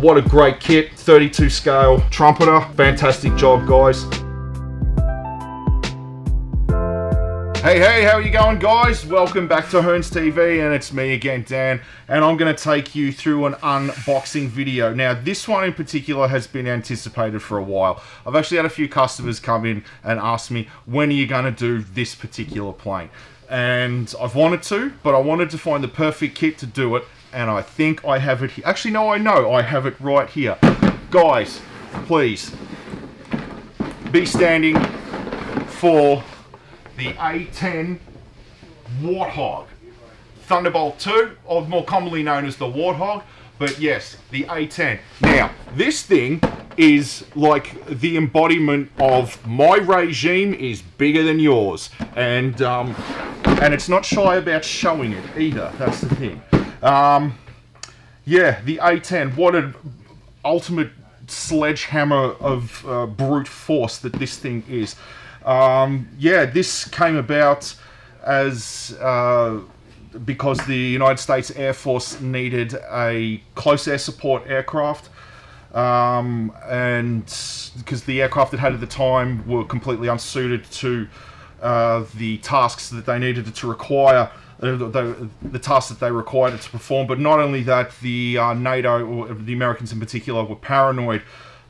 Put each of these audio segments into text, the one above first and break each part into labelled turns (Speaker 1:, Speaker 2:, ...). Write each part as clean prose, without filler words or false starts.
Speaker 1: what a great kit, 32 scale Trumpeter, fantastic job guys. Hey, how are you going guys? Welcome back to Hearns TV, and it's me again, Dan, and I'm going to take you through an unboxing video. Now, this one in particular has been anticipated for a while. I've actually had a few customers come in and ask me, when are you going to do this particular plane? And I've wanted to, but I wanted to find the perfect kit to do it, and I think I have it here. Actually, no, I know I have it right here. Guys, please be standing for the A-10 Warthog Thunderbolt II, or more commonly known as the Warthog, but yes, the A-10. Now, this thing is like the embodiment of my regime is bigger than yours, and it's not shy about showing it either. That's the thing. Yeah, the A-10. What an ultimate sledgehammer of brute force that this thing is. Yeah, this came about as because the United States Air Force needed a close air support aircraft, and because the aircraft it had at the time were completely unsuited to the tasks that they needed to require, the tasks that they required it to perform. But not only that, the NATO, or the Americans in particular, were paranoid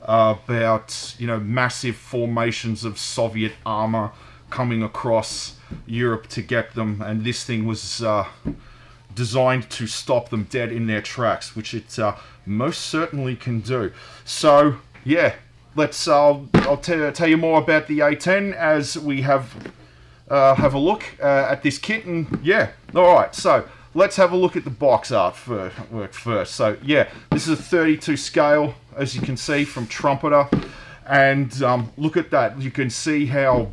Speaker 1: about, you know, massive formations of Soviet armor coming across Europe to get them, and this thing was designed to stop them dead in their tracks, which it most certainly can do. So yeah, let's I'll tell you more about the A-10 as we have a look at this kit. And yeah, all right, so let's have a look at the box art first. So yeah, this is a 32 scale, as you can see, from Trumpeter, and look at that. You can see how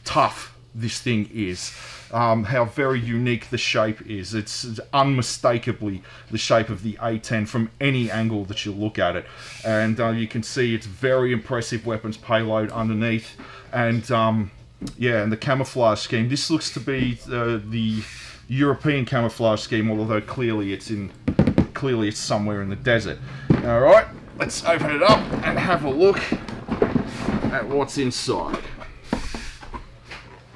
Speaker 1: tough this thing is, how very unique the shape is. It's unmistakably the shape of the A-10 from any angle that you look at it, and you can see it's very impressive weapons payload underneath, and yeah, and the camouflage scheme. This looks to be the European camouflage scheme, although clearly it's somewhere in the desert. All right, let's open it up and have a look at what's inside.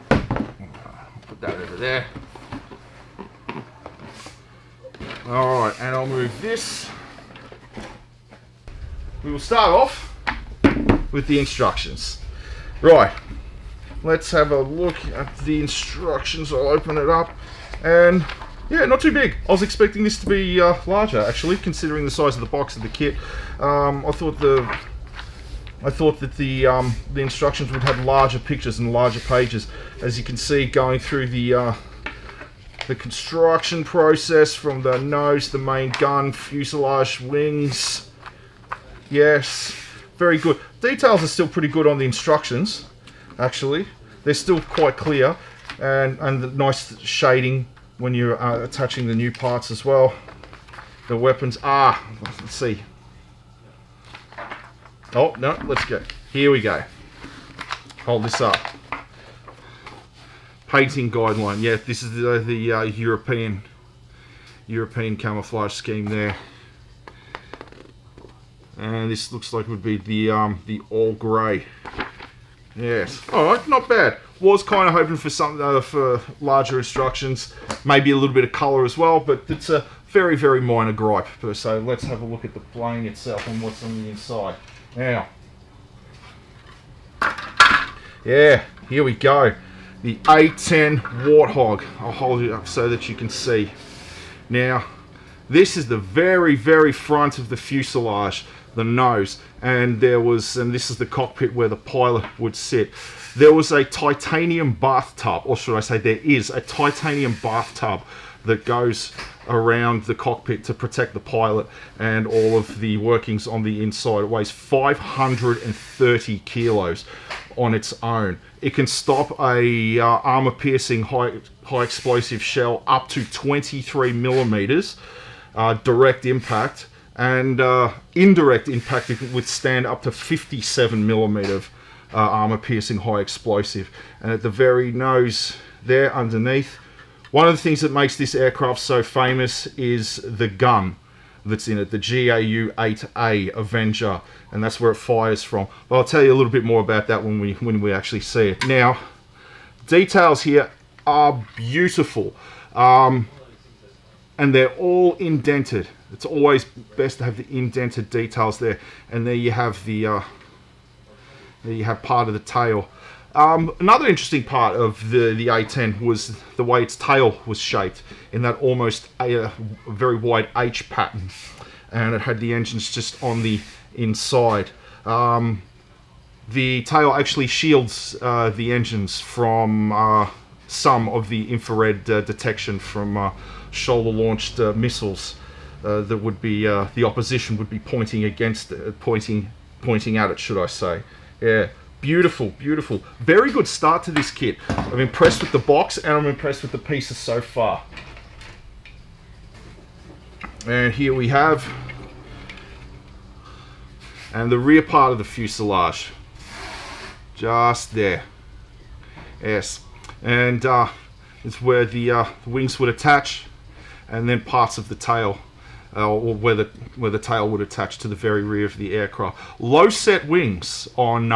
Speaker 1: Put that over there. All right, and I'll move this. We will start off with the instructions. Right, let's have a look at the instructions. I'll open it up. And yeah, not too big. I was expecting this to be larger, actually, considering the size of the box of the kit. I thought that the instructions would have larger pictures and larger pages. As you can see, going through the construction process from the nose, the main gun, fuselage, wings. Yes, very good. Details are still pretty good on the instructions. Actually, they're still quite clear, and the nice shading when you're attaching the new parts as well. The weapons are, let's see. Oh no, let's go. Here we go. Hold this up. Painting guideline. Yeah, this is the European camouflage scheme there. And this looks like it would be the all grey. Yes. All right, not bad. Was kind of hoping for something for larger instructions, maybe a little bit of colour as well, but it's a very, very minor gripe. So let's have a look at the plane itself and what's on the inside. Now, yeah, here we go. The A-10 Warthog. I'll hold it up so that you can see. Now, this is the very, very front of the fuselage, the nose, and this is the cockpit where the pilot would sit. There was a titanium bathtub, or should I say there is a titanium bathtub that goes around the cockpit to protect the pilot and all of the workings on the inside. It weighs 530 kilos on its own. It can stop a armor-piercing high explosive shell up to 23 millimeters direct impact, and indirect impact it can withstand up to 57 millimeter armor-piercing high explosive. And at the very nose there underneath, one of the things that makes this aircraft so famous is the gun. that's in it, the GAU-8A Avenger, and that's where it fires from. But I'll tell you a little bit more about that when we actually see it. Now, details here are beautiful, and they're all indented. It's always best to have the indented details there. And there you have the there you have part of the tail. Another interesting part of the A-10 was the way its tail was shaped in that almost a very wide H pattern, and it had the engines just on the inside. The tail actually shields the engines from some of the infrared detection from shoulder-launched missiles that would be the opposition would be pointing against it, pointing at it, should I say? Yeah. Beautiful, beautiful. Very good start to this kit. I'm impressed with the box and I'm impressed with the pieces so far. And here we have, and the rear part of the fuselage. Just there. Yes. And it's where the wings would attach, and then parts of the tail, or where the tail would attach to the very rear of the aircraft. Low set wings on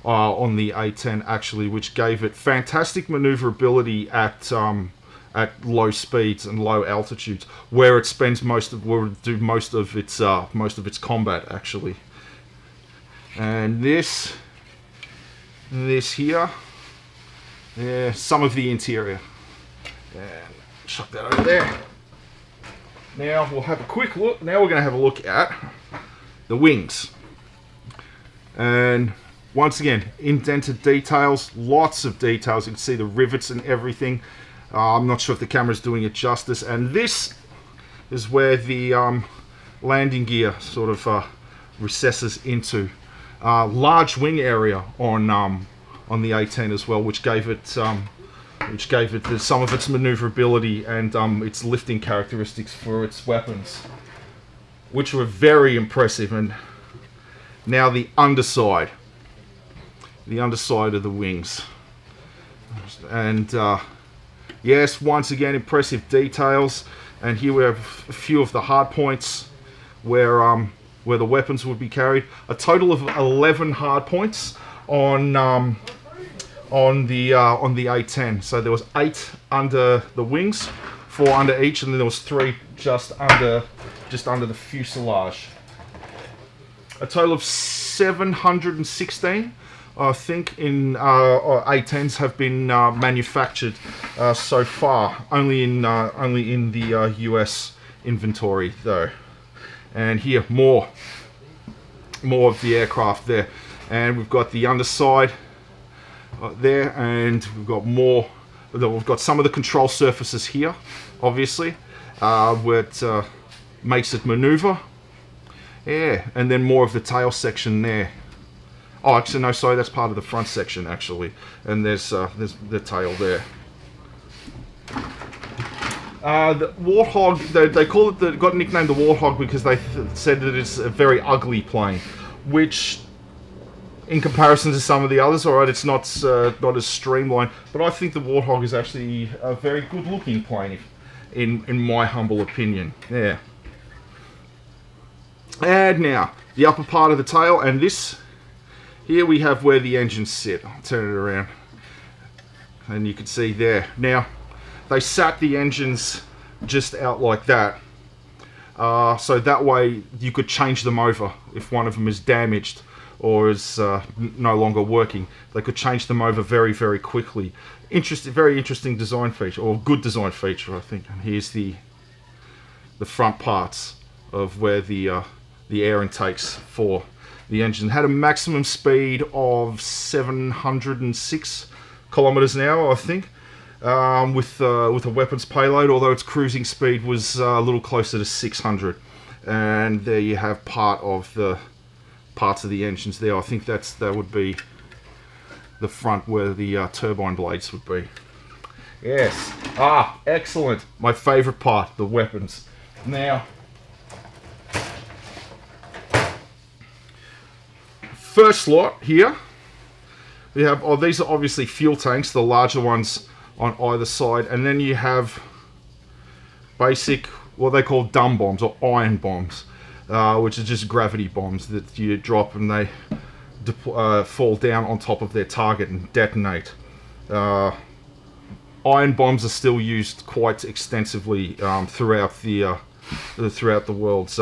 Speaker 1: the A-10 actually, which gave it fantastic maneuverability at low speeds and low altitudes, where it spends most of its combat actually. And this here, yeah, some of the interior, and chuck that over there. Now we'll have a quick look. Now we're going to have a look at the wings, and once again, indented details, lots of details. You can see the rivets and everything. I'm not sure if the camera's doing it justice. And this is where the landing gear sort of recesses into. Large wing area on the A-10 as well, which gave it some of its maneuverability and its lifting characteristics for its weapons, which were very impressive. And now the underside. The underside of the wings, and yes, once again, impressive details. And here we have a few of the hard points where the weapons would be carried. A total of 11 hard points on the A-10. So there was 8 under the wings, 4 under each, and then there was 3 just under the fuselage. A total of 716. I think in A-10s have been manufactured so far, only in the US inventory though. And here more of the aircraft there, and we've got the underside there, and we've got more. We've got some of the control surfaces here, obviously, where it makes it maneuver. Yeah, and then more of the tail section there. Oh, actually, no, sorry, that's part of the front section, actually. And there's the tail there. The Warthog, they call it, got nicknamed the Warthog because they said that it's a very ugly plane, which, in comparison to some of the others, alright, it's not as streamlined, but I think the Warthog is actually a very good-looking plane, in my humble opinion. Yeah. And now, the upper part of the tail, and this... Here we have where the engines sit. I'll turn it around. And you can see there. Now, they sat the engines just out like that. So that way you could change them over if one of them is damaged or is no longer working. They could change them over very, very quickly. Very interesting design feature, or good design feature, I think. And here's the front parts of where the air intakes for the engine. Had a maximum speed of 706 kilometers an hour, I think, with a weapons payload, although its cruising speed was a little closer to 600. And there you have parts of the engines there. I think that would be the front where the turbine blades would be. Yes. Excellent. My favorite part, the weapons. Now, first slot here, we have, these are obviously fuel tanks, the larger ones on either side, and then you have basic what they call dumb bombs or iron bombs, which are just gravity bombs that you drop and they fall down on top of their target and detonate. Iron bombs are still used quite extensively throughout the world's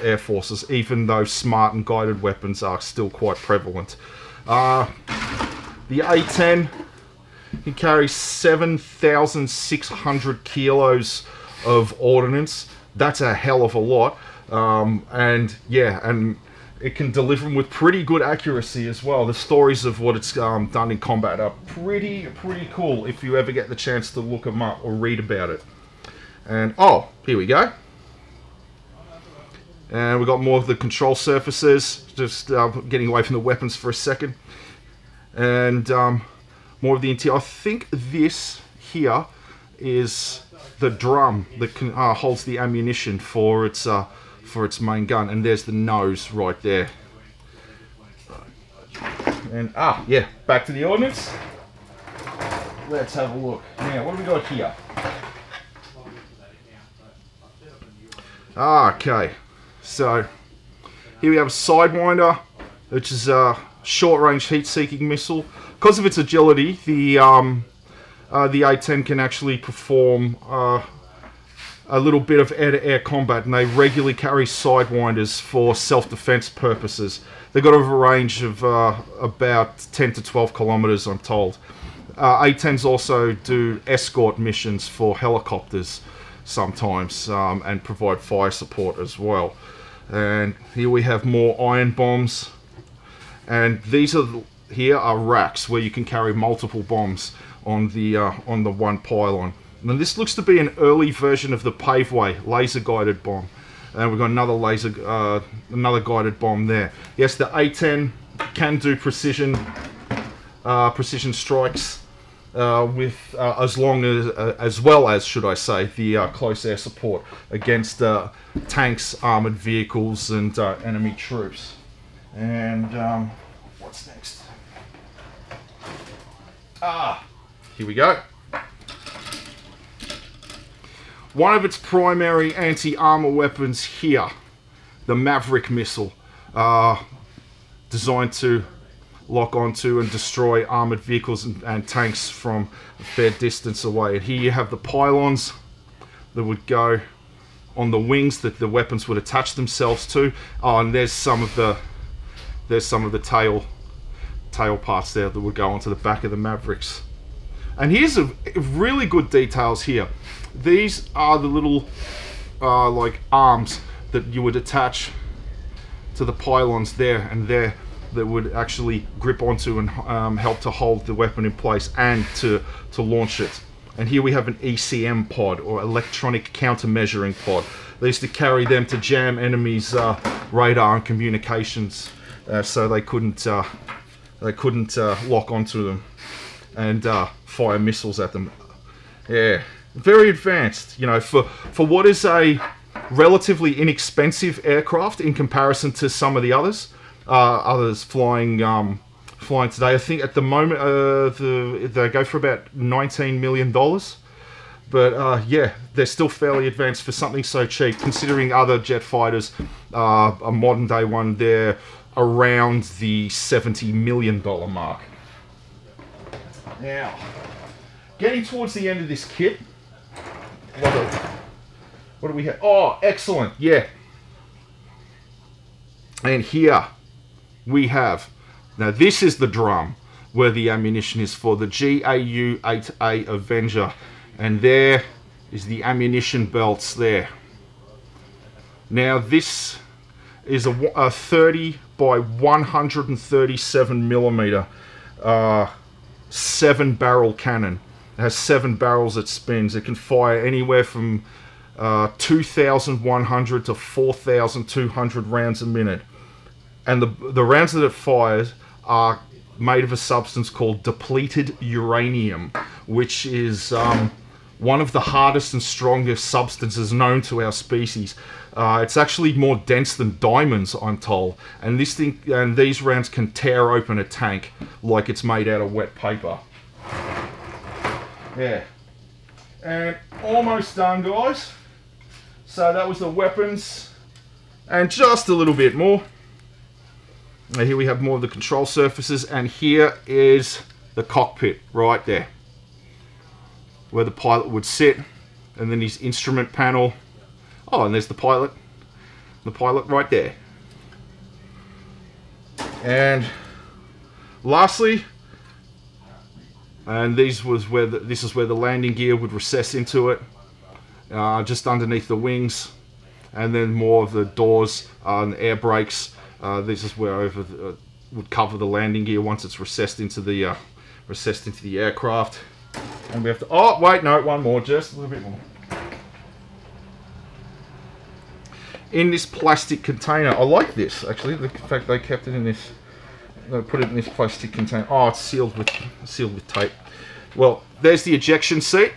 Speaker 1: air forces, even though smart and guided weapons are still quite prevalent. The A-10 can carry 7,600 kilos of ordnance. That's a hell of a lot. And it can deliver them with pretty good accuracy as well. The stories of what it's done in combat are pretty cool if you ever get the chance to look them up or read about it. And oh, here we go. And we've got more of the control surfaces, just getting away from the weapons for a second. And more of the interior. I think this here is the drum that holds the ammunition for its main gun. And there's the nose right there. And yeah, back to the ordnance. Let's have a look. Now, what do we got here? Okay. So, here we have a Sidewinder, which is a short-range heat-seeking missile. Because of its agility, the A-10 can actually perform a little bit of air-to-air combat, and they regularly carry Sidewinders for self-defense purposes. They've got a range of about 10 to 12 kilometers, I'm told. A-10s also do escort missions for helicopters sometimes, and provide fire support as well. And here we have more iron bombs, and these here are racks where you can carry multiple bombs on the one pylon. And this looks to be an early version of the Paveway laser guided bomb, and we've got another guided bomb there. Yes, the A-10 can do precision strikes with as well as should I say, the close air support against tanks, armored vehicles, and enemy troops. And what's next? Here we go. One of its primary anti-armor weapons here, the Maverick missile, designed to lock onto and destroy armored vehicles and tanks from a fair distance away. And here you have the pylons that would go on the wings that the weapons would attach themselves to. Oh, and there's some of the tail parts there that would go onto the back of the Mavericks. And here's a really good details here. These are the little like arms that you would attach to the pylons there and there, that would actually grip onto and help to hold the weapon in place and to launch it. And here we have an ECM pod, or electronic countermeasuring pod. They used to carry them to jam enemies' radar and communications, so they couldn't lock onto them and fire missiles at them. Yeah, very advanced, you know, for what is a relatively inexpensive aircraft in comparison to some of the others flying today. I think at the moment they go for about $19 million. But yeah, they're still fairly advanced for something so cheap, considering other jet fighters, a modern day one, they're around the $70 million mark. Now, getting towards the end of this kit, what do we have? Oh, excellent, yeah. And here we have, now this is the drum where the ammunition is for, the GAU 8A Avenger. And there is the ammunition belts there. Now this is a 30 by 137 millimeter 7-barrel cannon. It has 7 barrels it spins. It can fire anywhere from 2,100 to 4,200 rounds a minute. And the rounds that it fires are made of a substance called depleted uranium, which is one of the hardest and strongest substances known to our species. It's actually more dense than diamonds, I'm told. And these rounds can tear open a tank like it's made out of wet paper. Yeah. And almost done, guys. So that was the weapons, and just a little bit more. Now here we have more of the control surfaces, and here is the cockpit right there, where the pilot would sit, and then his instrument panel. Oh, and there's the pilot right there. And lastly, and this is where the landing gear would recess into it, just underneath the wings, and then more of the doors and air brakes. This is where would cover the landing gear once it's recessed into the aircraft. And we have to. Oh wait, no, one more, just a little bit more. In this plastic container, I like this actually. The fact they kept it in this, they put it in this plastic container. Oh, it's sealed with tape. Well, there's the ejection seat,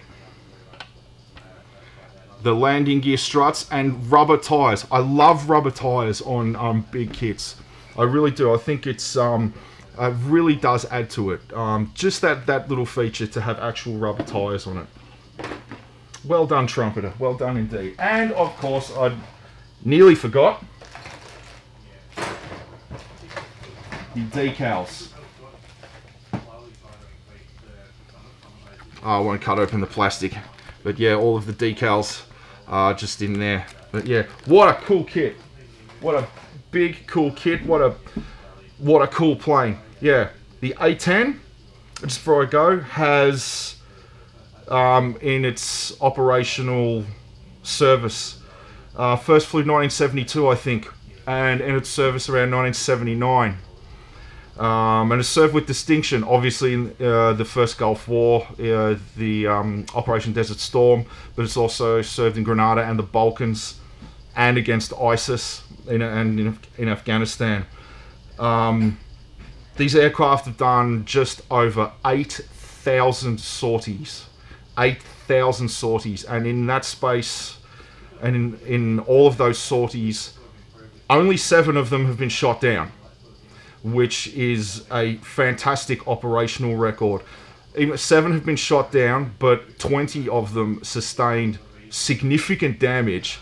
Speaker 1: the landing gear struts, and rubber tires. I love rubber tires on big kits. I really do. I think it's it really does add to it. Just that little feature to have actual rubber tires on it. Well done, Trumpeter. Well done indeed. And of course, I nearly forgot the decals. I won't cut open the plastic, but yeah, all of the decals are just in there. But yeah, what a cool kit! What a big cool kit! What a cool plane! Yeah, the A-10, just before I go, has in its operational service, first flew 1972, I think, and in its service around 1979. And it served with distinction, obviously, in the first Gulf War, the Operation Desert Storm, but it's also served in Grenada and the Balkans, and against ISIS in Afghanistan. These aircraft have done just over 8,000 sorties. 8,000 sorties, and in that space, and in all of those sorties, only 7 of them have been shot down, which is a fantastic operational record. Even 7 have been shot down, but 20 of them sustained significant damage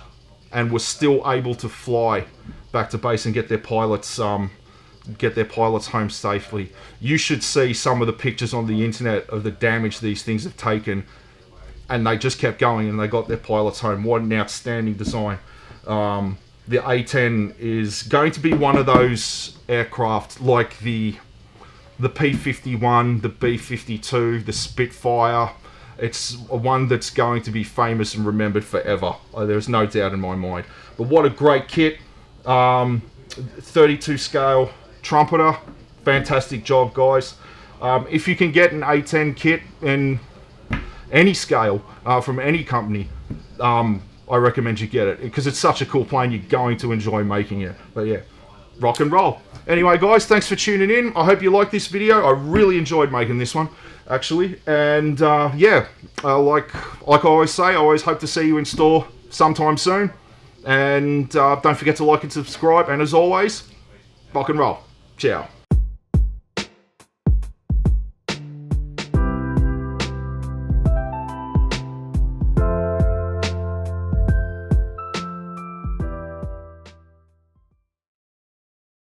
Speaker 1: and were still able to fly back to base and get their pilots home safely. You should see some of the pictures on the internet of the damage these things have taken, and they just kept going and they got their pilots home. What an outstanding design. The A-10 is going to be one of those aircraft like the P-51, the B-52, the Spitfire. It's one that's going to be famous and remembered forever. There's no doubt in my mind. But what a great kit. 32 scale Trumpeter. Fantastic job, guys. If you can get an A-10 kit in any scale from any company, I recommend you get it, because it's such a cool plane. You're going to enjoy making it. But yeah, rock and roll. Anyway, guys, thanks for tuning in. I hope you liked this video. I really enjoyed making this one, actually. And yeah, like I always say, I always hope to see you in store sometime soon. And don't forget to like and subscribe. And as always, rock and roll. Ciao.